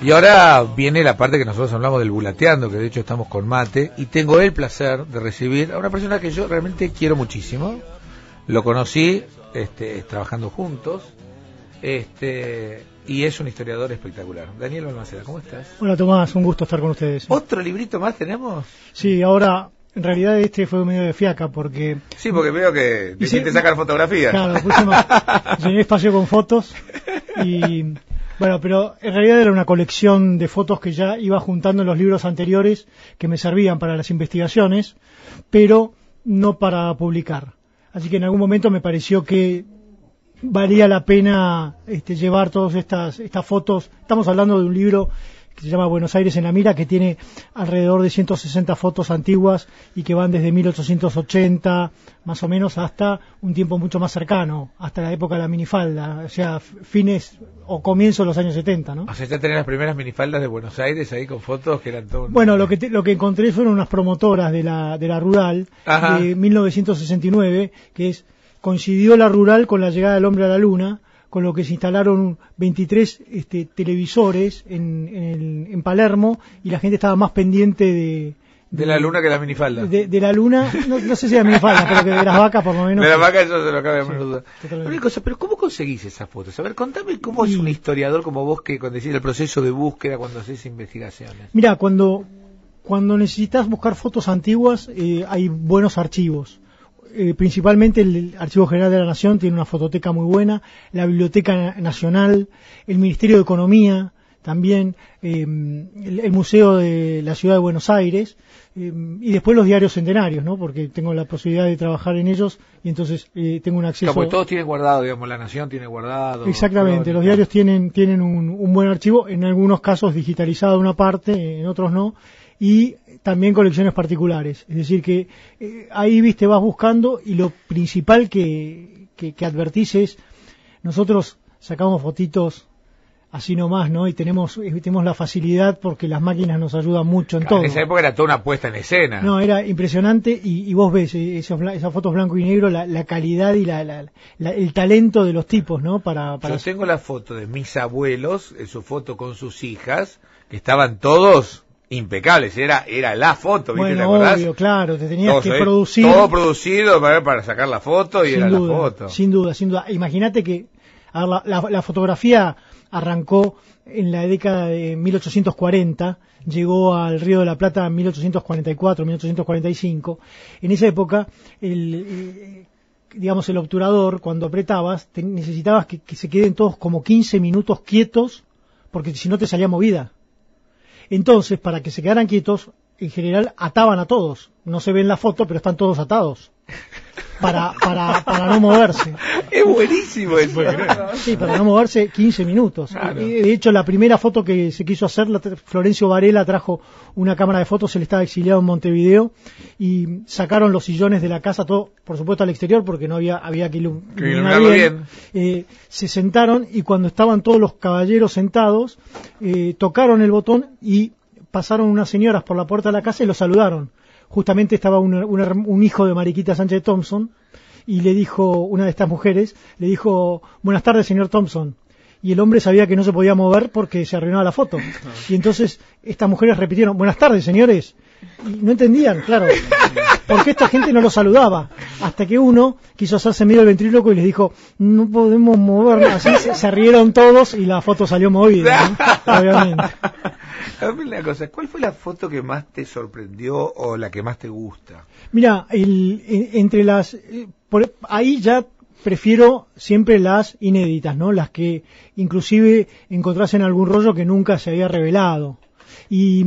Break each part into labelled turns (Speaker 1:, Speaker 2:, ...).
Speaker 1: Y ahora viene la parte que nosotros hablamos del bulateando, que de hecho estamos con Mate, y tengo el placer de recibir a una persona que yo realmente quiero muchísimo. Lo conocí trabajando juntos, y es un historiador espectacular. Daniel Balmaceda, ¿cómo estás?
Speaker 2: Hola Tomás, un gusto estar con ustedes.
Speaker 1: ¿Otro librito más tenemos?
Speaker 2: Sí, ahora en realidad fue medio de fiaca porque...
Speaker 1: Sí, porque veo que te sacar fotografías.
Speaker 2: Claro, llené espacio con fotos y... Bueno, pero en realidad era una colección de fotos que ya iba juntando en los libros anteriores que me servían para las investigaciones, pero no para publicar. Así que en algún momento me pareció que valía la pena llevar todas estas fotos. Estamos hablando de un libro que se llama Buenos Aires en la mira, que tiene alrededor de 160 fotos antiguas y que van desde 1880 más o menos hasta un tiempo mucho más cercano, hasta la época de la minifalda, o sea, fines o comienzos de los años 70, ¿no?
Speaker 1: O sea, ya tenés las primeras minifaldas de Buenos Aires ahí con fotos que eran todo...
Speaker 2: Bueno, lo que encontré fueron unas promotoras de la Rural. Ajá. De 1969, coincidió la Rural con la llegada del hombre a la Luna, con lo que se instalaron 23 televisores en Palermo, y la gente estaba más pendiente de
Speaker 1: la luna que la minifalda.
Speaker 2: De la luna, no sé si de la minifalda, pero que de las vacas por lo menos.
Speaker 1: De las vacas eso se lo cabe a menudo. Pero ¿cómo conseguís esas fotos? A ver, contame cómo es un historiador como vos que cuando decís el proceso de búsqueda, cuando haces investigaciones.
Speaker 2: Mira, cuando necesitas buscar fotos antiguas, hay buenos archivos. Principalmente el Archivo General de la Nación tiene una fototeca muy buena, la Biblioteca Nacional, el Ministerio de Economía también, el Museo de la Ciudad de Buenos Aires, y después los diarios centenarios, ¿no? Porque tengo la posibilidad de trabajar en ellos y entonces tengo un acceso...
Speaker 1: Como todos tienen guardado, digamos, La Nación tiene guardado...
Speaker 2: Exactamente, los diarios tienen un buen archivo, en algunos casos digitalizado una parte, en otros no, y también colecciones particulares, es decir que ahí vas buscando, y lo principal que advertís es, nosotros sacamos fotitos así nomás, ¿no? Y tenemos la facilidad porque las máquinas nos ayudan mucho en todo.
Speaker 1: En esa época era toda una puesta en escena.
Speaker 2: No, era impresionante, y vos ves esas fotos blanco y negro, la calidad y el talento de los tipos, ¿no? Yo
Speaker 1: tengo la foto de mis abuelos, su foto con sus hijas, que estaban todos... impecables, era la foto, ¿viste?
Speaker 2: Bueno,
Speaker 1: ¿te acordás?
Speaker 2: Obvio, claro, te tenías que producir
Speaker 1: todo producido para sacar la foto, y era la foto.
Speaker 2: Sin duda. Imagínate que la fotografía arrancó en la década de 1840, llegó al Río de la Plata en 1844, 1845. En esa época el obturador, cuando apretabas, necesitabas que se queden todos como 15 minutos quietos, porque si no te salía movida. Entonces, para que se quedaran quietos, en general ataban a todos. No se ve en la foto, pero están todos atados. Para no moverse.
Speaker 1: Es buenísimo eso.
Speaker 2: Sí, para no moverse 15 minutos. Claro. De hecho, la primera foto que se quiso hacer, Florencio Varela trajo una cámara de fotos, él estaba exiliado en Montevideo, y sacaron los sillones de la casa, todo, por supuesto, al exterior, porque no había que iluminarlo bien. Se sentaron, y cuando estaban todos los caballeros sentados, tocaron el botón y pasaron unas señoras por la puerta de la casa y los saludaron. Justamente estaba un hijo de Mariquita Sánchez Thompson, y le dijo, una de estas mujeres, le dijo, buenas tardes, señor Thompson. Y el hombre sabía que no se podía mover porque se arruinaba la foto. Y entonces estas mujeres repitieron, buenas tardes, señores. Y no entendían, claro, porque esta gente no lo saludaba. Hasta que uno quiso hacerse medio el ventríloco y les dijo, no podemos movernos. Así se rieron todos y la foto salió movida, ¿no? Obviamente.
Speaker 1: A ver una cosa, ¿cuál fue la foto que más te sorprendió o la que más te gusta?
Speaker 2: Mira, entre las... ahí ya prefiero siempre las inéditas, ¿no? Las que inclusive encontrás en algún rollo que nunca se había revelado. Y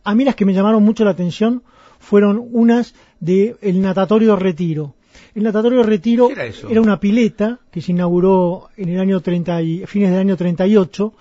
Speaker 2: a mí las que me llamaron mucho la atención fueron unas de el Natatorio Retiro. El Natatorio Retiro era una pileta que se inauguró en el año fines del año 38,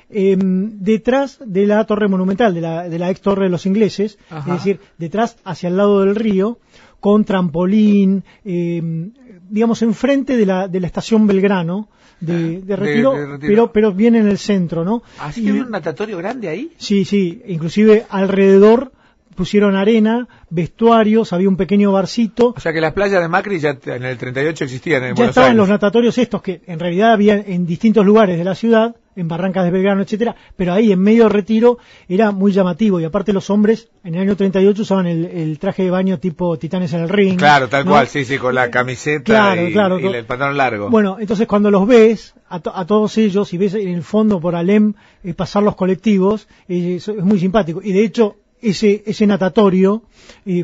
Speaker 2: detrás de la torre monumental, de la ex torre de los ingleses. Ajá. Es decir, detrás hacia el lado del río, con trampolín, enfrente de la estación Belgrano de Retiro, pero bien en el centro, ¿no?
Speaker 1: ¿Así que había un natatorio grande ahí?
Speaker 2: Sí, inclusive alrededor pusieron arena, vestuarios, había un pequeño barcito.
Speaker 1: O sea que las playas de Macri ya en el 38 existían en
Speaker 2: ya
Speaker 1: Buenos
Speaker 2: estaban
Speaker 1: Aires.
Speaker 2: Los natatorios estos que en realidad había en distintos lugares de la ciudad, en Barrancas de Belgrano, etcétera, pero ahí en medio Retiro era muy llamativo, y aparte los hombres en el año 38 usaban el traje de baño tipo Titanes en el Ring.
Speaker 1: Claro, tal
Speaker 2: ¿no?
Speaker 1: cual, sí, con la camiseta
Speaker 2: claro,
Speaker 1: y el pantalón largo.
Speaker 2: Bueno, entonces cuando los ves a todos ellos y ves en el fondo por Alem pasar los colectivos, es muy simpático, y de hecho ese natatorio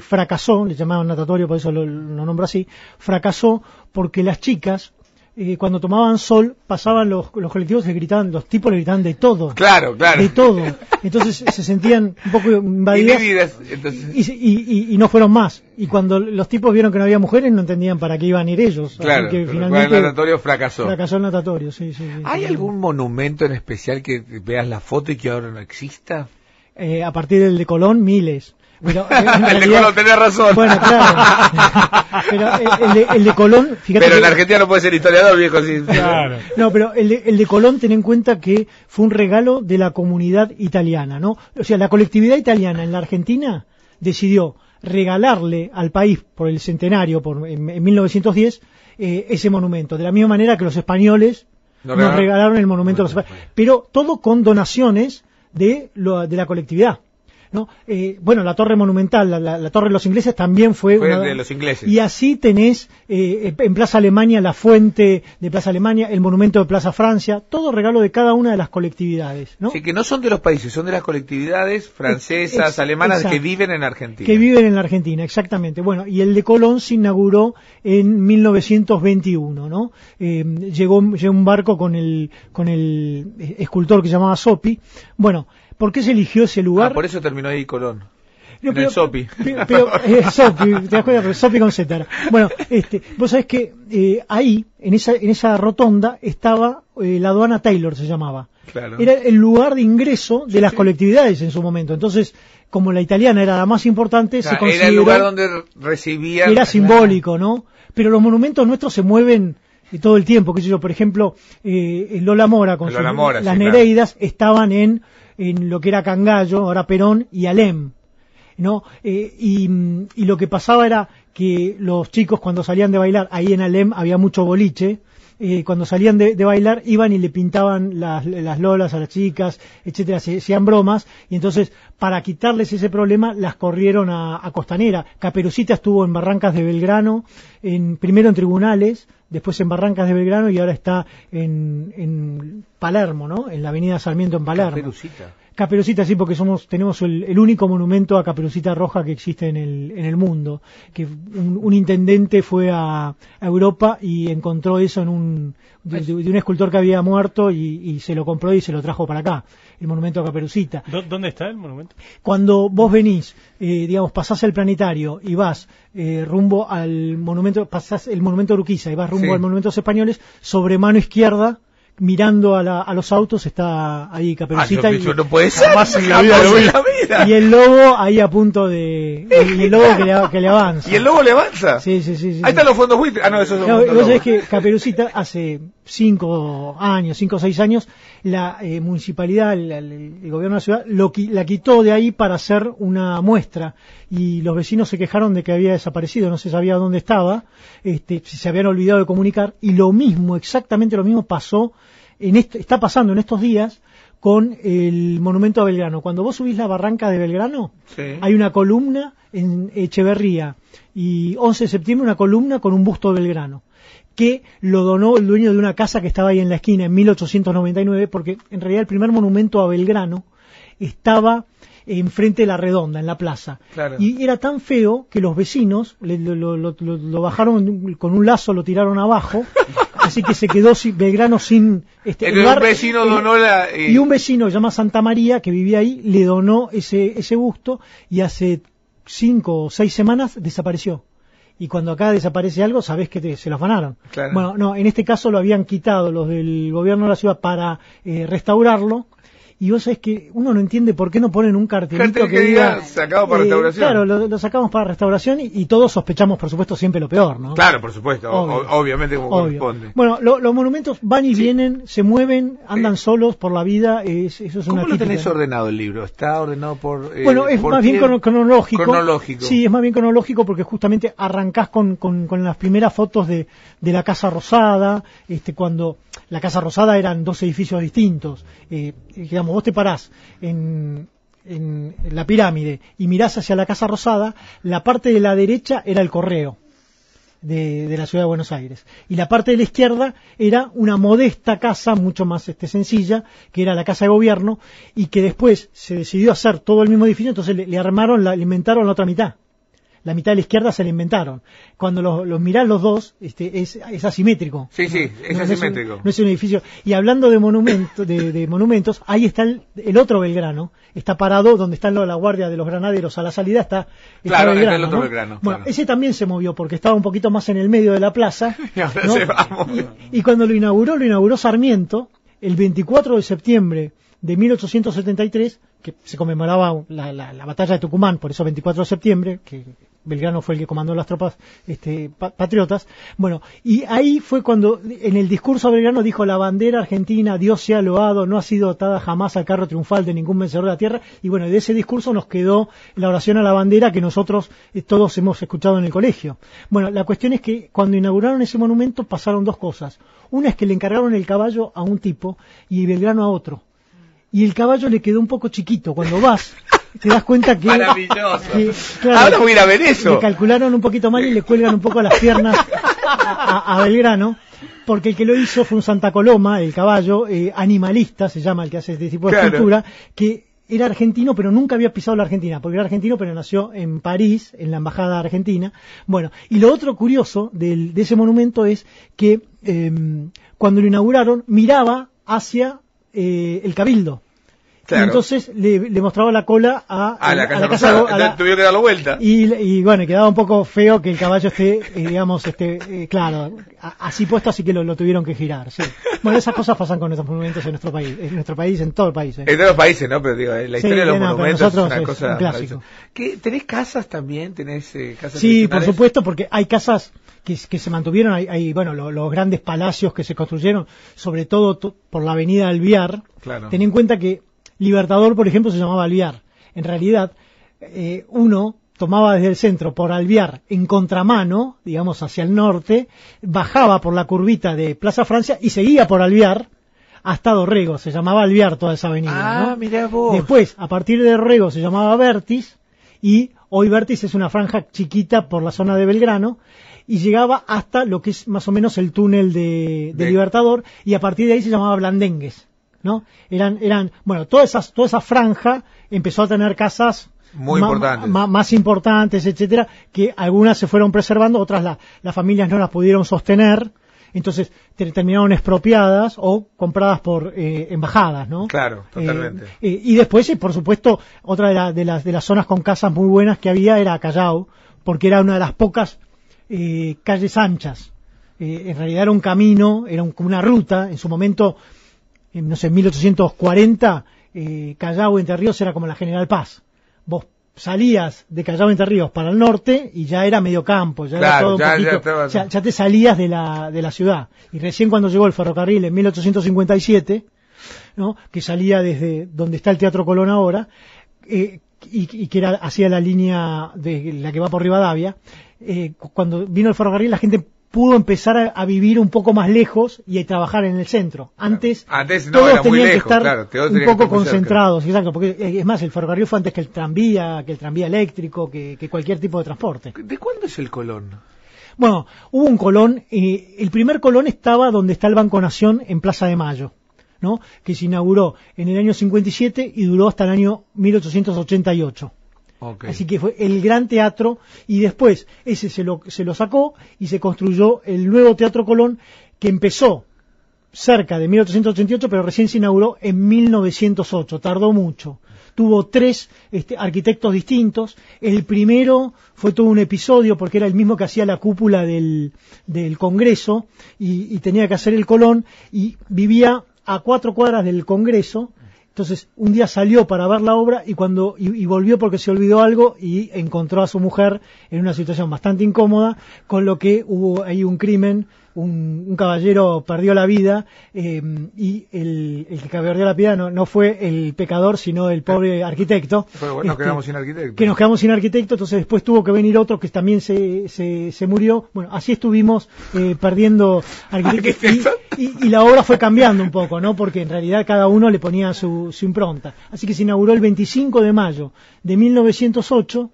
Speaker 2: fracasó, le llamaban natatorio, por eso lo nombro así, fracasó porque las chicas cuando tomaban sol, pasaban los colectivos y gritaban, los tipos le gritaban de todo.
Speaker 1: Claro.
Speaker 2: De todo. Entonces se sentían un poco invadidas y no fueron más. Y cuando los tipos vieron que no había mujeres, no entendían para qué iban a ir ellos.
Speaker 1: Claro,
Speaker 2: así que finalmente
Speaker 1: el natatorio fracasó.
Speaker 2: Fracasó el natatorio, sí.
Speaker 1: ¿Hay algún monumento en especial que veas la foto y que ahora no exista?
Speaker 2: A partir del de Colón, miles. Pero,
Speaker 1: el de Colón, tenés razón.
Speaker 2: Bueno, claro. Pero el de Colón, fíjate.
Speaker 1: Pero en Argentina no puede ser historiador, viejo. Sí.
Speaker 2: Claro. No, pero el de Colón, ten en cuenta que fue un regalo de la comunidad italiana, ¿no? O sea, la colectividad italiana en la Argentina decidió regalarle al país por el centenario, en 1910, ese monumento. De la misma manera que los españoles nos regalaron el monumento a los españoles. Pero todo con donaciones de la colectividad. ¿No? Bueno, la torre monumental, la torre de los ingleses también fue
Speaker 1: de los ingleses.
Speaker 2: Y así tenés en Plaza Alemania la fuente de Plaza Alemania, el monumento de Plaza Francia, todo regalo de cada una de las colectividades, ¿no?
Speaker 1: Sí, que no son de los países, son de las colectividades francesas, alemanas, exacto, que viven en Argentina.
Speaker 2: Que viven en la Argentina, exactamente. Bueno, y el de Colón se inauguró en 1921, ¿no? Llegó un barco con el escultor que se llamaba Sopi. Bueno, ¿por qué se eligió ese lugar?
Speaker 1: Por eso terminó ahí Colón. No, el Sopi.
Speaker 2: Pero Sopi, te das cuenta, pero Sopi con Z. Bueno, vos sabés que ahí, en esa rotonda, estaba la aduana Taylor, se llamaba.
Speaker 1: Claro.
Speaker 2: Era el lugar de ingreso de las colectividades en su momento. Entonces, como la italiana era la más importante, se consideró...
Speaker 1: Era el lugar donde recibían...
Speaker 2: Era simbólico, ¿no? Pero los monumentos nuestros se mueven todo el tiempo. Qué sé yo, por ejemplo, Lola Mora con las Nereidas estaban en lo que era Cangallo, ahora Perón, y Alem, ¿no? Y lo que pasaba era que los chicos cuando salían de bailar, ahí en Alem había mucho boliche, cuando salían de bailar iban y le pintaban las lolas a las chicas, etcétera, se hacían bromas, y entonces para quitarles ese problema las corrieron a Costanera. Caperucita estuvo en Barrancas de Belgrano, primero en Tribunales, después en Barrancas de Belgrano y ahora está en Palermo, ¿no? En la avenida Sarmiento en Palermo. Caperucita, sí, porque tenemos el único monumento a Caperucita Roja que existe en el mundo. Que un intendente fue a Europa y encontró eso de un escultor que había muerto y se lo compró y se lo trajo para acá, el monumento a Caperucita.
Speaker 3: ¿Dónde está el monumento?
Speaker 2: Cuando vos venís, pasás el planetario y vas rumbo al monumento, pasás el monumento de Urquiza y vas rumbo al monumento de los españoles, sobre mano izquierda, mirando a los autos, está ahí Caperucita.
Speaker 1: No puede ser.
Speaker 3: Más en la vida.
Speaker 2: Y el lobo ahí a punto de... Y el lobo que le avanza.
Speaker 1: ¿Y el lobo le avanza?
Speaker 2: Sí.
Speaker 1: Ahí están los fondos buitres. Eso es
Speaker 2: no, vos sabés que Caperucita hace 5 o 6 años, la municipalidad, el gobierno de la ciudad, la quitó de ahí para hacer una muestra. Y los vecinos se quejaron de que había desaparecido, no se sabía dónde estaba, se habían olvidado de comunicar. Y exactamente lo mismo pasó, está pasando en estos días con el monumento a Belgrano. Cuando vos subís la barranca de Belgrano, sí, hay una columna en Echeverría y 11 de septiembre una columna con un busto de Belgrano, que lo donó el dueño de una casa que estaba ahí en la esquina en 1899, porque en realidad el primer monumento a Belgrano estaba enfrente de la Redonda, en la plaza. Claro. Y era tan feo que los vecinos lo bajaron con un lazo, lo tiraron abajo, así que se quedó Belgrano sin
Speaker 1: lugar. Un vecino donó
Speaker 2: y un vecino que se llama Santa María, que vivía ahí, le donó ese busto, y hace 5 o 6 semanas desapareció. y cuando acá desaparece algo sabés que se lo afanaron.
Speaker 1: Claro.
Speaker 2: Bueno, no, en este caso lo habían quitado los del gobierno de la ciudad para restaurarlo. Y vos sabés que uno no entiende por qué no ponen un cartelito que diga
Speaker 1: sacado para restauración.
Speaker 2: Claro, lo sacamos para restauración y todos sospechamos, por supuesto, siempre lo peor, ¿no?
Speaker 1: Claro, por supuesto, obviamente como corresponde.
Speaker 2: Bueno, los monumentos van y vienen, se mueven, andan solos por la vida, eso es una
Speaker 1: ¿Cómo lo
Speaker 2: típica.
Speaker 1: tenés ordenado el libro? ¿Está ordenado por...?
Speaker 2: Bueno, es más bien cronológico.
Speaker 1: Cronológico.
Speaker 2: Sí, es más bien cronológico porque justamente arrancás con las primeras fotos de la Casa Rosada, cuando la Casa Rosada eran dos edificios distintos. Digamos, vos te parás en la pirámide y mirás hacia la Casa Rosada, la parte de la derecha era el correo de la ciudad de Buenos Aires y la parte de la izquierda era una modesta casa mucho más sencilla, que era la Casa de Gobierno, y que después se decidió hacer todo el mismo edificio, entonces le inventaron la otra mitad. La mitad de la izquierda se la inventaron. Cuando los mirás los dos, es asimétrico.
Speaker 1: Sí, es asimétrico.
Speaker 2: No es un edificio. Y hablando de monumentos, ahí está el otro Belgrano. Está parado donde está la guardia de los granaderos a la salida. Está
Speaker 1: claro,
Speaker 2: Belgrano,
Speaker 1: está el otro
Speaker 2: ¿no?
Speaker 1: Belgrano.
Speaker 2: Bueno,
Speaker 1: claro.
Speaker 2: Ese también se movió porque estaba un poquito más en el medio de la plaza.
Speaker 1: Y ahora
Speaker 2: ¿no?
Speaker 1: se va.
Speaker 2: Y cuando lo inauguró Sarmiento, el 24 de septiembre de 1873, que se conmemoraba la batalla de Tucumán, por eso 24 de septiembre, que Belgrano fue el que comandó las tropas patriotas. Bueno, y ahí fue cuando en el discurso de Belgrano dijo: la bandera argentina, Dios sea loado, no ha sido atada jamás al carro triunfal de ningún vencedor de la tierra. Y bueno, de ese discurso nos quedó la oración a la bandera que nosotros todos hemos escuchado en el colegio. Bueno, la cuestión es que cuando inauguraron ese monumento pasaron dos cosas. Una es que le encargaron el caballo a un tipo y Belgrano a otro. Y el caballo le quedó un poco chiquito. Cuando vas, te das cuenta que...
Speaker 1: Maravilloso.
Speaker 2: Claro,
Speaker 1: ahora voy a ir a ver eso.
Speaker 2: Le calcularon un poquito mal y le cuelgan un poco las piernas a Belgrano, porque el que lo hizo fue un Santa Coloma, el caballo, animalista, se llama el que hace este tipo de escultura, que era argentino, pero nunca había pisado la Argentina, porque era argentino, pero nació en París, en la embajada argentina. Bueno, y lo otro curioso de ese monumento es que cuando lo inauguraron, miraba hacia el Cabildo. Claro. Y entonces le mostraba la cola a
Speaker 1: la casa. Tuvieron que darlo vuelta.
Speaker 2: Y bueno, quedaba un poco feo que el caballo esté, claro, así puesto, así que lo tuvieron que girar. Sí. Bueno, esas cosas pasan con nuestros monumentos en nuestro país, en todo el país.
Speaker 1: En todos los países, ¿no? Pero digo, la historia de los monumentos es una cosa
Speaker 2: un clásico.
Speaker 1: ¿Tenés casas también? ¿Tenés casas?
Speaker 2: Sí, por supuesto, porque hay casas que se mantuvieron, hay bueno, los grandes palacios que se construyeron, sobre todo por la avenida Alvear.
Speaker 1: Claro.
Speaker 2: Ten en cuenta que Libertador, por ejemplo, se llamaba Alvear. En realidad, uno tomaba desde el centro por Alvear en contramano, digamos hacia el norte, bajaba por la curvita de Plaza Francia y seguía por Alvear hasta Dorrego. Se llamaba Alvear toda esa avenida, ¿no?
Speaker 1: Mirá vos.
Speaker 2: Después, a partir de Dorrego se llamaba Vértiz, y hoy Vértiz es una franja chiquita por la zona de Belgrano, y llegaba hasta lo que es más o menos el túnel de Libertador, y a partir de ahí se llamaba Blandengues, ¿no? Bueno, toda esa franja empezó a tener casas
Speaker 1: muy importantes,
Speaker 2: más importantes, etcétera, que algunas se fueron preservando, otras las familias no las pudieron sostener, entonces terminaron expropiadas o compradas por embajadas, ¿no?
Speaker 1: Claro, totalmente.
Speaker 2: Y después, por supuesto, otra de las zonas con casas muy buenas que había era Callao, porque era una de las pocas calles anchas. En realidad era un camino, era como una ruta. En su momento, no sé, en 1840, Callao Entre Ríos era como la General Paz. Vos salías de Callao Entre Ríos para el norte y ya era medio campo, ya era todo un poquito, ya te salías de la ciudad. Y recién cuando llegó el ferrocarril en 1857, ¿no? Que salía desde donde está el Teatro Colón ahora, y que era hacia la línea de la que va por Rivadavia, cuando vino el ferrocarril la gente pudo empezar a vivir un poco más lejos y a trabajar en el centro. Antes
Speaker 1: no, todos
Speaker 2: tenían
Speaker 1: lejos,
Speaker 2: que estar un poco concentrados, exacto, porque es más, el ferrocarril fue antes que el tranvía eléctrico, que cualquier tipo de transporte.
Speaker 1: ¿De cuándo es el Colón?
Speaker 2: Bueno, hubo un Colón, el primer Colón estaba donde está el Banco Nación en Plaza de Mayo, ¿no? Que se inauguró en el año 57 y duró hasta el año 1888. Okay. Así que fue el gran teatro, y después ese se lo sacó y se construyó el nuevo Teatro Colón, que empezó cerca de 1888, pero recién se inauguró en 1908, tardó mucho. tuvo 3 arquitectos distintos. El primero fue todo un episodio porque era el mismo que hacía la cúpula del Congreso y tenía que hacer el Colón y vivía a 4 cuadras del Congreso. Entonces un día salió para ver la obra y volvió porque se olvidó algo y encontró a su mujer en una situación bastante incómoda, con lo que hubo ahí un crimen. Un caballero perdió la vida y el que perdió la vida no fue el pecador, sino el pobre arquitecto.
Speaker 1: Pero bueno, nos quedamos sin arquitecto.
Speaker 2: Que nos quedamos sin arquitecto, entonces después tuvo que venir otro que también se murió. Bueno, así estuvimos perdiendo arquitectos. Y la obra fue cambiando un poco, ¿no? Porque en realidad cada uno le ponía su impronta. Así que se inauguró el 25 de mayo de 1908.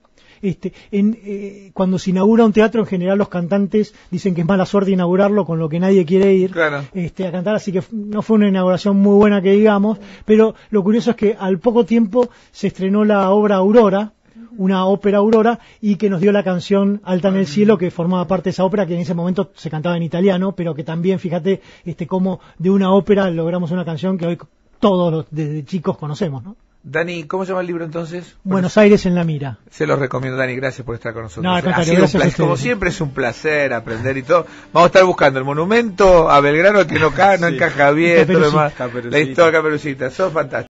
Speaker 2: Cuando se inaugura un teatro, en general los cantantes dicen que es mala suerte inaugurarlo, con lo que nadie quiere ir a cantar, así que no fue una inauguración muy buena que digamos, pero lo curioso es que al poco tiempo se estrenó la obra Aurora, una ópera Aurora, y que nos dio la canción Alta en el Cielo, que formaba parte de esa ópera, que en ese momento se cantaba en italiano, pero que también, fíjate, cómo de una ópera logramos una canción que hoy todos desde chicos conocemos, ¿no?
Speaker 1: Dani, ¿cómo se llama el libro entonces?
Speaker 2: Buenos Aires en la mira.
Speaker 1: Se los recomiendo, Dani, gracias por estar con nosotros.
Speaker 2: No, gracias
Speaker 1: como siempre es un placer aprender y todo. Vamos a estar buscando el monumento a Belgrano que no encaja bien, todo lo demás. La historia Caperucita, sos fantástico.